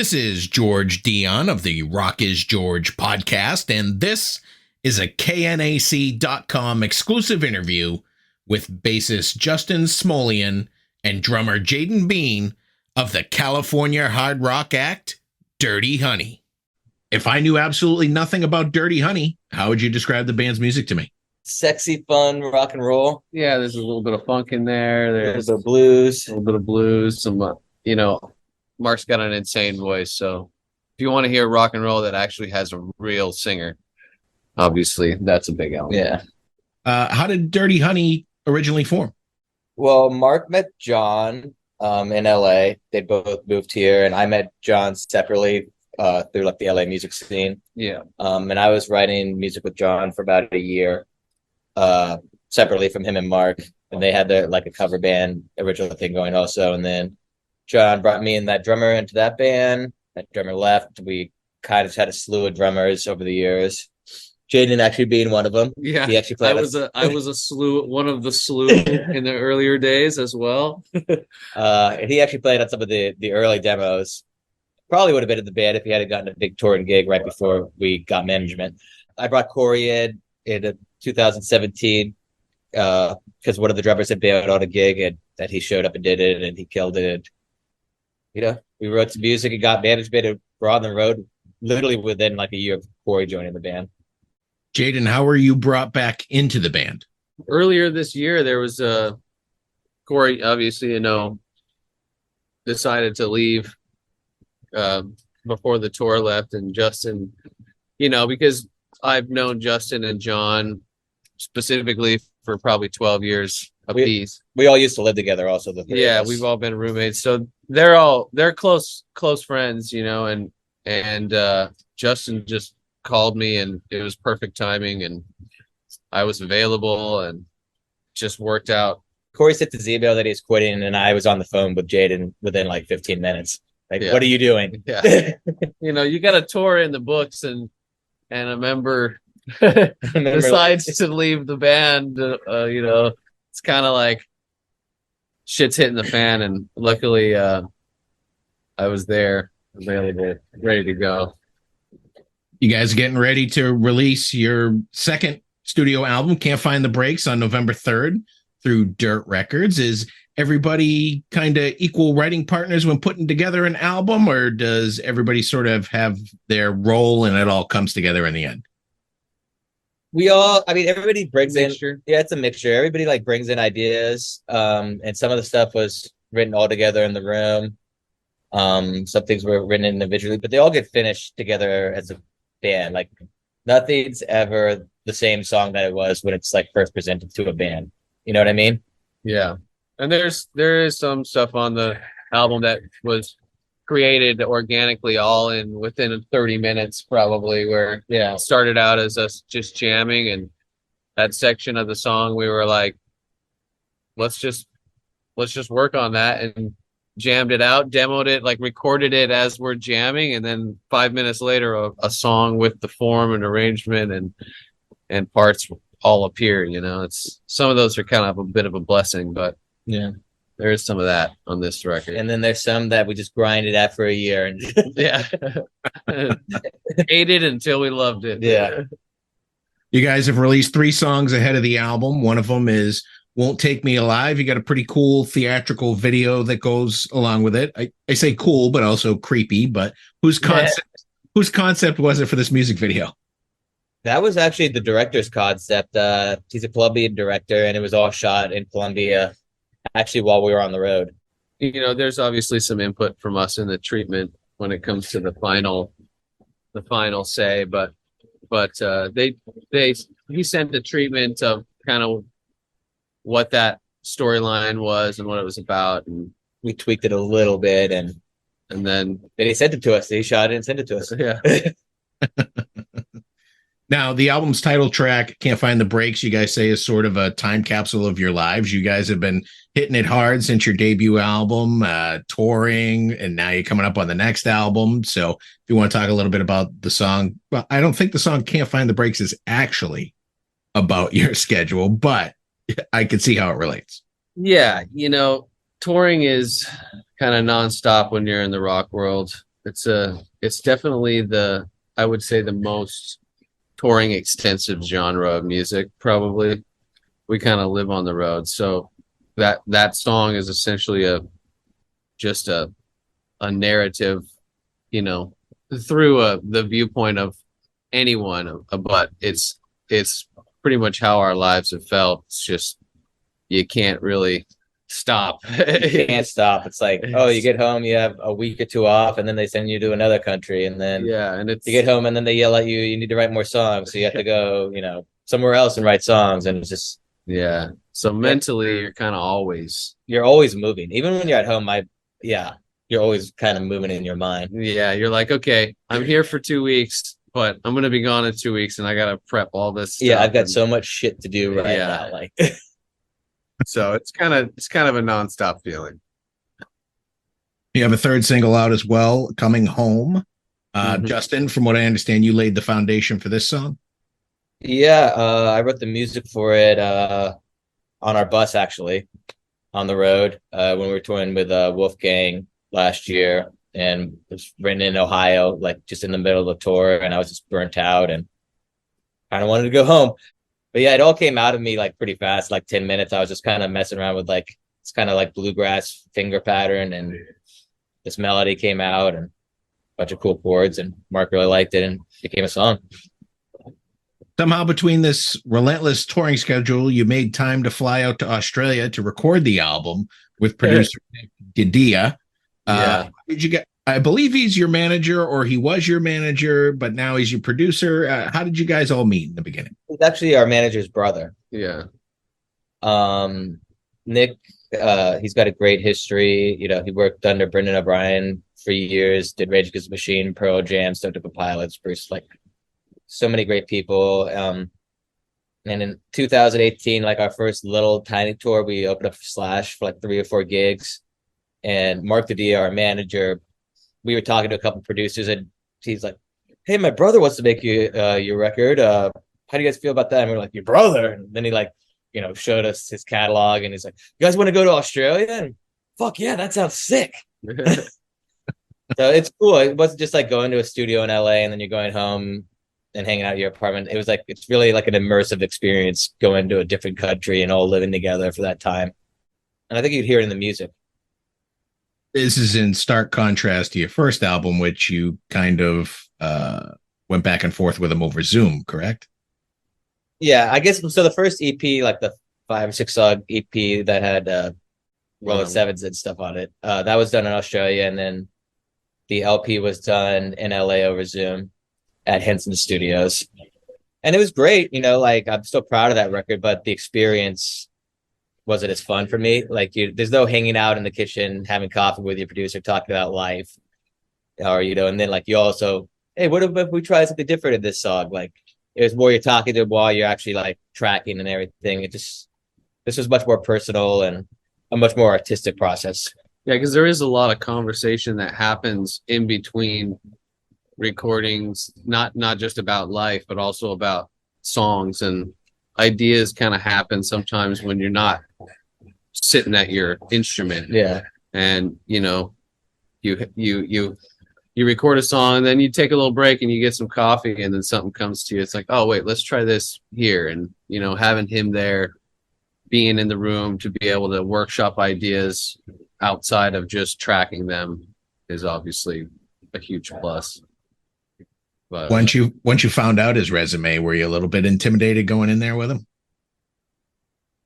This is George Dionne of the Rock is George podcast, and this is a KNAC.com exclusive interview with bassist Justin Smolian and drummer Jaydon Bean of the California hard rock act Dirty Honey. If I knew absolutely nothing about Dirty Honey, how would you describe the band's music to me? Sexy, fun rock and roll. Yeah, there's a little bit of funk in there. There's a blues. a little bit of blues. Some, Mark's got an insane voice. So if you want to hear rock and roll that actually has a real singer, obviously that's a big element. Yeah. How did Dirty Honey originally form? Well, Mark met John in LA. They both moved here, and I met John separately through like the LA music scene. Yeah. And I was writing music with John for about a year, separately from him and Mark. And they had their like a cover band original thing going also. And then John brought me and that drummer into that band. That drummer left. We kind of had a slew of drummers over the years. Jaydon actually being one of them. Yeah, he actually played. I was a slew, one of the slew in the earlier days as well. He actually played on some of the early demos. Probably would have been in the band if he hadn't gotten a big touring gig right before we got management. I brought Corey in 2017 because one of the drummers had bailed on a gig and that he showed up and did it and he killed it. We wrote some music and got management and we're on the road literally within like a year of Corey joining the band. Jaydon, how were you brought back into the band? Earlier this year, there was Corey, obviously, decided to leave before the tour left, and Justin, because I've known Justin and John specifically for probably 12 years apiece. We all used to live together also. We've all been roommates. So they're close friends, and Justin just called me and it was perfect timing and I was available and just worked out. Corey sent his email that he's quitting and I was on the phone with Jaydon within like 15 minutes. Like, What are you doing? Yeah. You got a tour in the books and a member decides to leave the band. It's kind of like shit's hitting the fan, and luckily I was there, available, ready to go. You guys are getting ready to release your second studio album, Can't Find the Breaks, on November 3rd through Dirt Records. Is everybody kind of equal writing partners when putting together an album, or does everybody sort of have their role and it all comes together in the end? Everybody brings in. Yeah, it's a mixture. Everybody like brings in ideas. And some of the stuff was written all together in the room. Some things were written individually, but they all get finished together as a band. Like nothing's ever the same song that it was when it's like first presented to a band. You know what I mean? Yeah. And there is some stuff on the album that was created organically all within 30 minutes probably, where it started out as us just jamming, and that section of the song we were like, let's just work on that, and jammed it out, demoed it, like recorded it as we're jamming, and then 5 minutes later a song with the form and arrangement and parts all appear. It's some of those are kind of a bit of a blessing, but yeah, there is some of that on this record. And then there's some that we just grinded at for a year and ate it until we loved it. Yeah. You guys have released 3 songs ahead of the album. One of them is Won't Take Me Alive. You got a pretty cool theatrical video that goes along with it. I say cool, but also creepy. But whose concept was it for this music video? That was actually the director's concept. He's a Colombian director, and it was all shot in Colombia, actually, while we were on the road. There's obviously some input from us in the treatment when it comes to the final say, but he sent the treatment of kind of what that storyline was and what it was about, and we tweaked it a little bit, and then he sent it to us. He shot it and sent it to us. Yeah. Now, the album's title track, Can't Find the Breaks, you guys say is sort of a time capsule of your lives. You guys have been hitting it hard since your debut album, touring, and now you're coming up on the next album. So if you want to talk a little bit about the song, well, I don't think the song Can't Find the Breaks is actually about your schedule, but I can see how it relates. Yeah, touring is kind of nonstop when you're in the rock world. It's definitely I would say the most touring extensive genre of music. Probably we kind of live on the road, so that song is essentially just a narrative, you know, through the viewpoint of anyone, but it's pretty much how our lives have felt. It's just you can't really stop. You can't stop. It's like, oh, you get home, you have a week or two off, and then they send you to another country, and then Yeah, and it's you get home, and then they yell at you, you need to write more songs, so you have to go, somewhere else and write songs, and it's just yeah. So mentally, you're always moving, even when you're at home. You're always kind of moving in your mind. yeah, you're like, okay, I'm here for 2 weeks, but I'm gonna be gone in 2 weeks, and I gotta prep all this stuff. Yeah, I've got so much shit to do right Yeah. now. Like, So it's kind of a nonstop feeling. You have a third single out as well, Coming Home. Mhm. Justin, from what I understand, you laid the foundation for this song. yeah, I wrote the music for it on our bus, actually, on the road when we were touring with Wolfgang last year, and it was written in Ohio, like just in the middle of the tour, and I was just burnt out and kind of wanted to go home. But yeah, it all came out of me like pretty fast, like 10 minutes. I was just kind of messing around with like it's kind of like bluegrass finger pattern, and this melody came out and a bunch of cool chords, and Mark really liked it and it became a song. Somehow, between this relentless touring schedule, you made time to fly out to Australia to record the album with producer Nick Gadia. Yeah. Did you get? I believe he's your manager, or he was your manager, but now he's your producer. How did you guys all meet in the beginning? He's actually our manager's brother. Yeah. Nick, he's got a great history. He worked under Brendan O'Brien for years, did Rage Against the Machine, Pearl Jam, Stone Temple Pilots, Bruce, like so many great people. And in 2018, like our first little tiny tour, we opened up for Slash for like 3 or 4 gigs. And Mark Dadia, our manager, we were talking to a couple producers, and he's like, "Hey, my brother wants to make you your record. How do you guys feel about that?" And we're like, "Your brother?" And then he showed us his catalog, and he's like, "You guys want to go to Australia?" And fuck yeah, that sounds sick. So it's cool. It wasn't just like going to a studio in LA and then you're going home and hanging out at your apartment. It was like it's really like an immersive experience going to a different country and all living together for that time. And I think you'd hear it in the music. This is in stark contrast to your first album, which you kind of went back and forth with him over Zoom, correct? Yeah, I guess so. The first EP, like the 5 or 6 song EP that had Rolling Sevens and stuff on it, that was done in Australia, and then the LP was done in LA over Zoom at Henson Studios, and it was great. Like I'm still proud of that record, but the experience wasn't as fun for me. Like there's no hanging out in the kitchen, having coffee with your producer, talking about life, or and then like you also, hey, what if we try something different in this song? Like it was more you're talking to him while you're actually like tracking and everything. This was much more personal and a much more artistic process. Yeah, because there is a lot of conversation that happens in between recordings, not just about life, but also about songs, and ideas kind of happen sometimes when you're not sitting at your instrument. Yeah. And you record a song, and then you take a little break and you get some coffee, and then something comes to you. It's like, oh wait, let's try this here. And having him there, being in the room to be able to workshop ideas outside of just tracking them is obviously a huge plus. But once you found out his resume, were you a little bit intimidated going in there with him?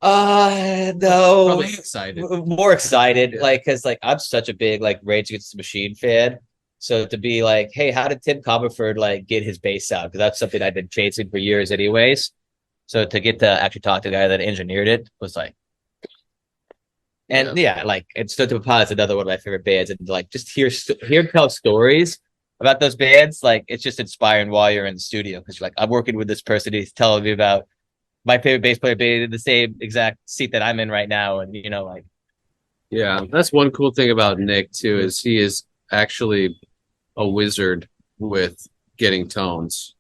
No, probably excited. More excited, like because like I'm such a big like Rage Against the Machine fan. So to be like, hey, how did Tim Comerford like get his bass sound? Because that's something I've been chasing for years, anyways. So to get to actually talk to the guy that engineered it was like, and like and Stone Temple Pilots, another one of my favorite bands, and like just hear tell stories about those bands, like it's just inspiring while you're in the studio because you're like, I'm working with this person, he's telling me about my favorite bass player being in the same exact seat that I'm in right now, and like yeah, that's one cool thing about Nick too, is he is actually a wizard with getting tones.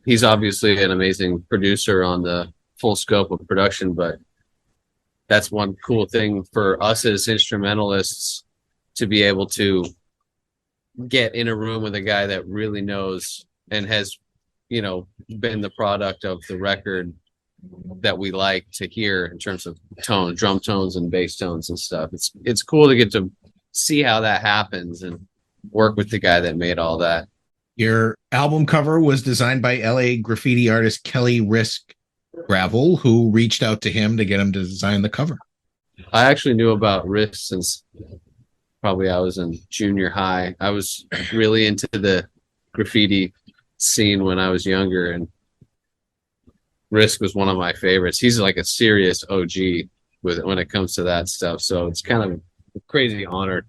He's obviously an amazing producer on the full scope of production, but that's one cool thing for us as instrumentalists to be able to get in a room with a guy that really knows and has, been the product of the record that we like to hear in terms of tone, drum tones and bass tones and stuff. It's cool to get to see how that happens and work with the guy that made all that. Your album cover was designed by LA graffiti artist Kelly Risk Gravel, who reached out to him to get him to design the cover. I actually knew about Risk since probably I was in junior high. I was really into the graffiti scene when I was younger, and Risk was one of my favorites. He's like a serious OG when it comes to that stuff. So it's kind of a crazy honor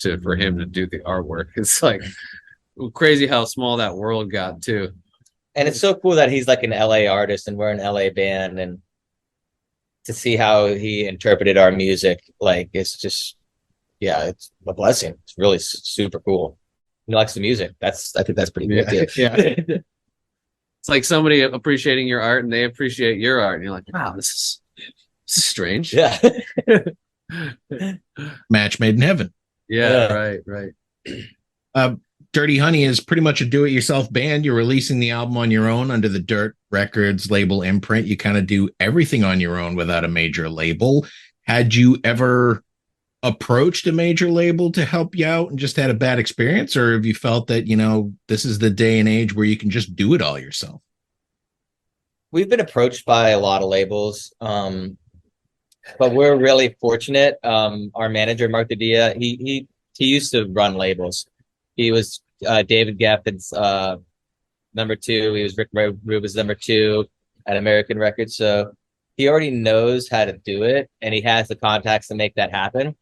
for him to do the artwork. It's like crazy how small that world got too. And it's so cool that he's like an LA artist and we're an LA band, and to see how he interpreted our music, like it's just, yeah, it's a blessing. It's really super cool. He likes the music. I think that's pretty good too. Yeah. It's like somebody appreciating your art and they appreciate your art, and you're like, wow, this is strange. Yeah. Match made in heaven. Yeah. Right. Dirty Honey is pretty much a do-it-yourself band. You're releasing the album on your own under the Dirt Records label imprint. You kind of do everything on your own without a major label. Had you ever approached a major label to help you out and just had a bad experience, or have you felt that, this is the day and age where you can just do it all yourself? We've been approached by a lot of labels, but we're really fortunate. Our manager, Mark Dia, he used to run labels. He was David Geffen's number 2. He was Rick Rubin's number 2 at American Records. So he already knows how to do it, and he has the contacts to make that happen.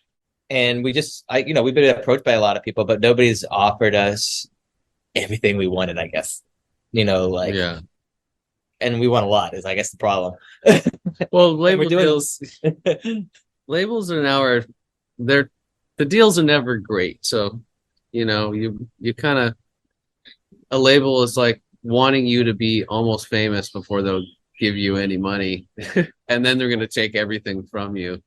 And we've been approached by a lot of people, but nobody's offered us everything we wanted, I guess. Yeah. And we want a lot is, I guess, the problem. Well, labels are now the deals are never great. So, you kind of, a label is like wanting you to be almost famous before they'll give you any money, and then they're going to take everything from you.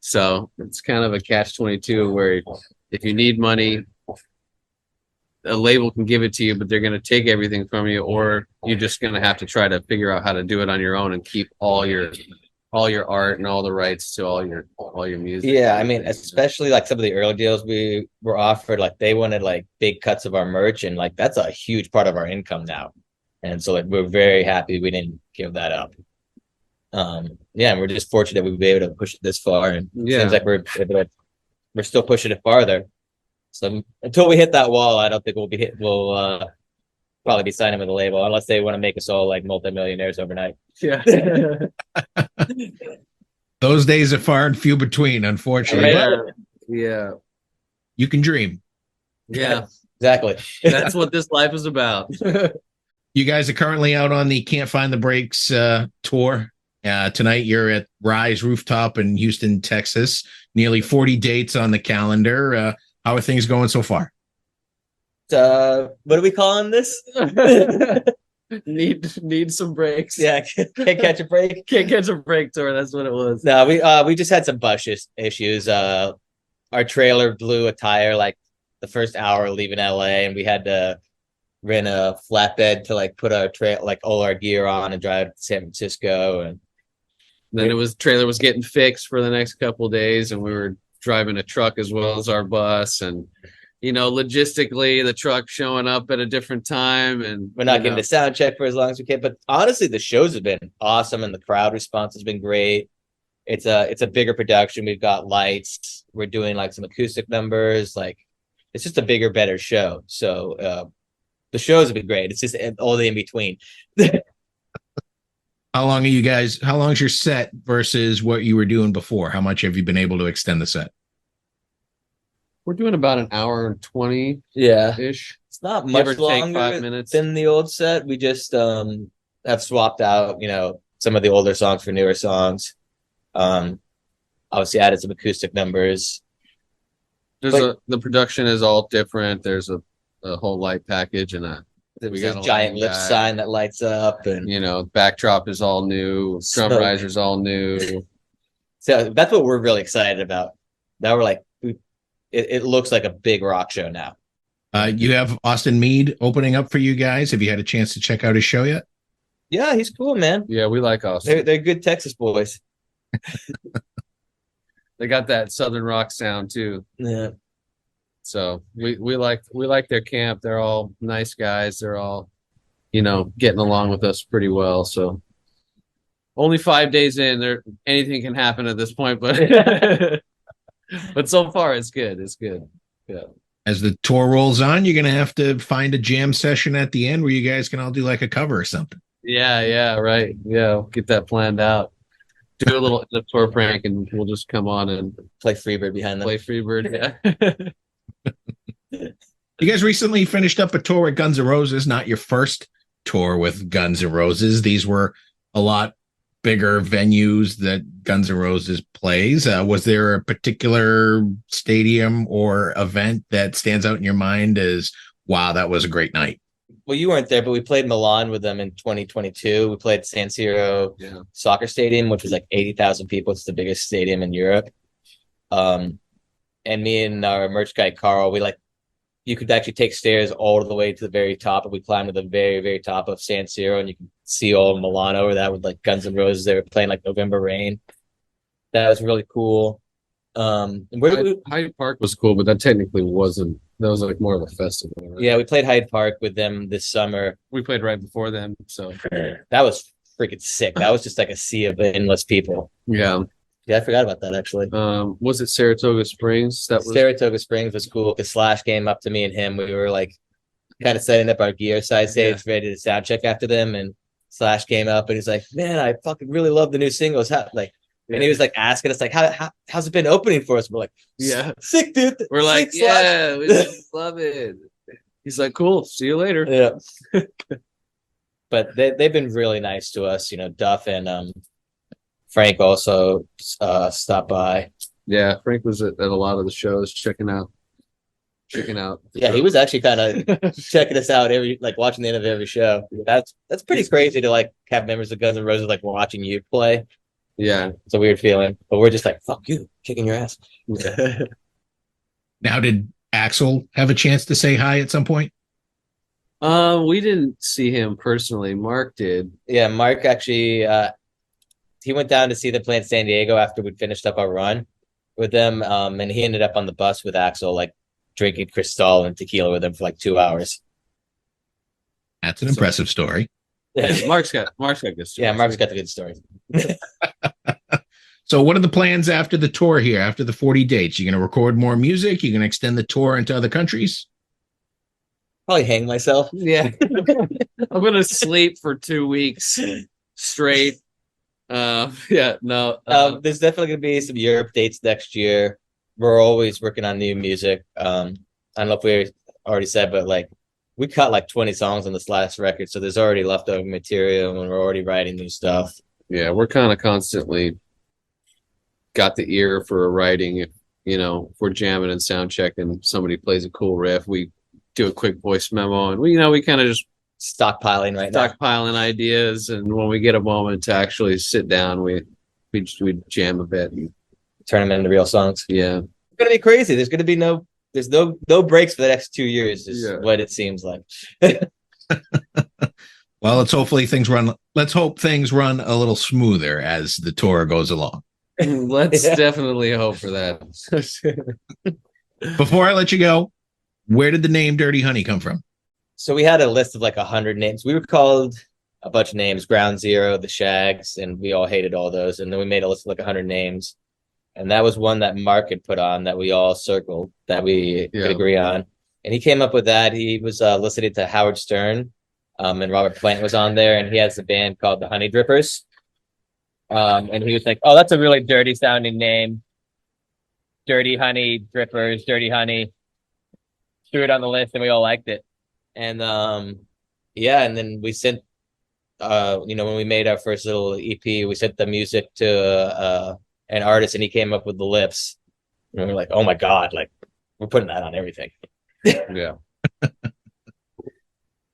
So it's kind of a catch-22 where if you need money, a label can give it to you, but they're going to take everything from you, or you're just going to have to try to figure out how to do it on your own and keep all your art and all the rights to all your music. Yeah, I mean, especially like some of the early deals we were offered, like they wanted like big cuts of our merch, and like that's a huge part of our income now. And so like we're very happy we didn't give that up. And we're just fortunate we'd be able to push it this far, and it seems like we're still pushing it farther. So until we hit that wall, I don't think we'll probably be signing with a label unless they want to make us all like multimillionaires overnight. Yeah. Those days are far and few between, unfortunately. Yeah. You can dream. Yeah. Exactly. That's what this life is about. You guys are currently out on the Can't Find the Breaks tour. Tonight you're at Rise Rooftop in Houston, Texas. Nearly 40 dates on the calendar. How are things going so far? What are we calling this? Need some breaks. Yeah, can't catch a break. Can't catch a break tour. That's what it was. No, we just had some bus issues. Our trailer blew a tire like the first hour leaving LA, and we had to rent a flatbed to like put our all our gear on and drive to San Francisco. And then trailer was getting fixed for the next couple of days, and we were driving a truck as well as our bus, and logistically the truck showing up at a different time, and we're not getting the sound check for as long as we can. But honestly, the shows have been awesome, and the crowd response has been great. It's a bigger production. We've got lights. We're doing like some acoustic numbers. Like it's just a bigger, better show. So the shows have been great. It's just all the in between. How long's your set versus what you were doing before? How much have you been able to extend the set? We're doing about an hour and 20 ish. It's not much longer 5 minutes than the old set. We just have swapped out, some of the older songs for newer songs. Obviously added some acoustic numbers. The production is all different. There's a whole light package and there's a giant lift sign that lights up, and backdrop is all new, drum riser's all new. So that's what we're really excited about. Now we're like, it looks like a big rock show now. You have Austin Mead opening up for you guys. Have you had a chance to check out his show yet? Yeah, he's cool, man. Yeah, we like Austin. They're good Texas boys. They got that Southern rock sound too. Yeah. So we like their camp. They're all nice guys. They're all, getting along with us pretty well. So only 5 days in, anything can happen at this point, but but so far it's good. It's good. Yeah. As the tour rolls on, you're going to have to find a jam session at the end where you guys can all do like a cover or something. Yeah, right. Yeah, we'll get that planned out. Do a little tour prank, and we'll just come on and play Freebird behind them. Play Freebird, yeah. You guys recently finished up a tour with Guns N' Roses, not your first tour with Guns N' Roses. These were a lot bigger venues that Guns N' Roses plays. Was there a particular stadium or event that stands out in your mind as, wow, that was a great night? Well, you weren't there, but we played Milan with them in 2022. We played San Siro Soccer Stadium, which was like 80,000 people. It's the biggest stadium in Europe. And me and our merch guy, Carl, you could actually take stairs all the way to the very top. And we climbed to the very, very top of San Siro, and you can see all of Milan over that with like Guns N' Roses. They were playing like November Rain. That was really cool. Hyde Park was cool, but that technically wasn't. That was like more of a festival. Right? Yeah, we played Hyde Park with them this summer. We played right before them, so that was freaking sick. That was just like a sea of endless people. Yeah, I forgot about that actually. Was it Saratoga Springs? Saratoga Springs was cool because Slash came up to me and him. We were like kind of setting up our gear side stage, ready to sound check after them, and Slash came up and he's like, "Man, I fucking really love the new singles." And he was like asking us like, how's it been opening for us? We're like, yeah, sick, dude. We're like, yeah, we love it. He's like, cool. See you later. Yeah. But they've been really nice to us. Duff and Frank also stopped by. Yeah, Frank was at a lot of the shows checking out. Yeah, he was actually kind of checking us out watching the end of every show. That's pretty crazy to like have members of Guns N' Roses like watching you play. Yeah, it's a weird feeling, but we're just like, fuck you, kicking your ass. Now, did Axl have a chance to say hi at some point? We didn't see him personally. Mark did. Yeah, Mark actually, he went down to see them play in San Diego after we'd finished up our run with them, and he ended up on the bus with Axl, like drinking Cristal and tequila with him for like 2 hours. That's an impressive story. Yeah, Mark's got good stories. Yeah, Mark's got the good stories. So what are the plans after the tour here, after the 40 dates? You going to record more music? You going to extend the tour into other countries? Probably hang myself. Yeah. I'm going to sleep for 2 weeks straight. There's definitely going to be some Europe dates next year. We're always working on new music. I don't know if we already said, but like, we cut like 20 songs on this last record, so there's already leftover material and we're already writing new stuff. Yeah, we're kind of constantly got the ear for writing. If we're jamming and sound checking, somebody plays a cool riff, we do a quick voice memo, and we kind of just stockpiling ideas, and when we get a moment to actually sit down, we jam a bit and turn them into real songs. Yeah, it's gonna be crazy. There's no breaks for the next 2 years, is what it seems like. Well, let's hope things run a little smoother as the tour goes along. Let's definitely hope for that. Before I let you go, where did the name Dirty Honey come from? So we had a list of like 100 names. We were called a bunch of names: Ground Zero, the Shags, and we all hated all those. And then we made a list of like 100 names. And that was one that Mark had put on that we all circled that we could agree on. And he came up with that. He was listening to Howard Stern, and Robert Plant was on there, and he has a band called the Honey Drippers. And he was like, "Oh, that's a really dirty sounding name. Dirty Honey Drippers, Dirty Honey." Threw it on the list, and we all liked it. And and then we sent, when we made our first little EP, we sent the music to an artist, and he came up with the lips, and we were like, "Oh my god, like we're putting that on everything." Yeah.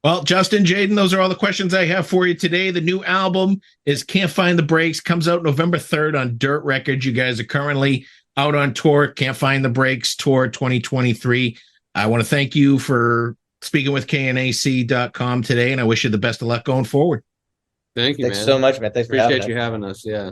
Well, Justin, Jaydon, those are all the questions I have for you today. The new album is Can't Find the Breaks, comes out November 3rd on Dirt Records. You guys are currently out on tour, Can't Find the Breaks Tour 2023. I want to thank you for speaking with knac.com today, and I wish you the best of luck going forward. Thank you, Thanks man. so much, man. Thanks for having Appreciate us. you having us. Yeah.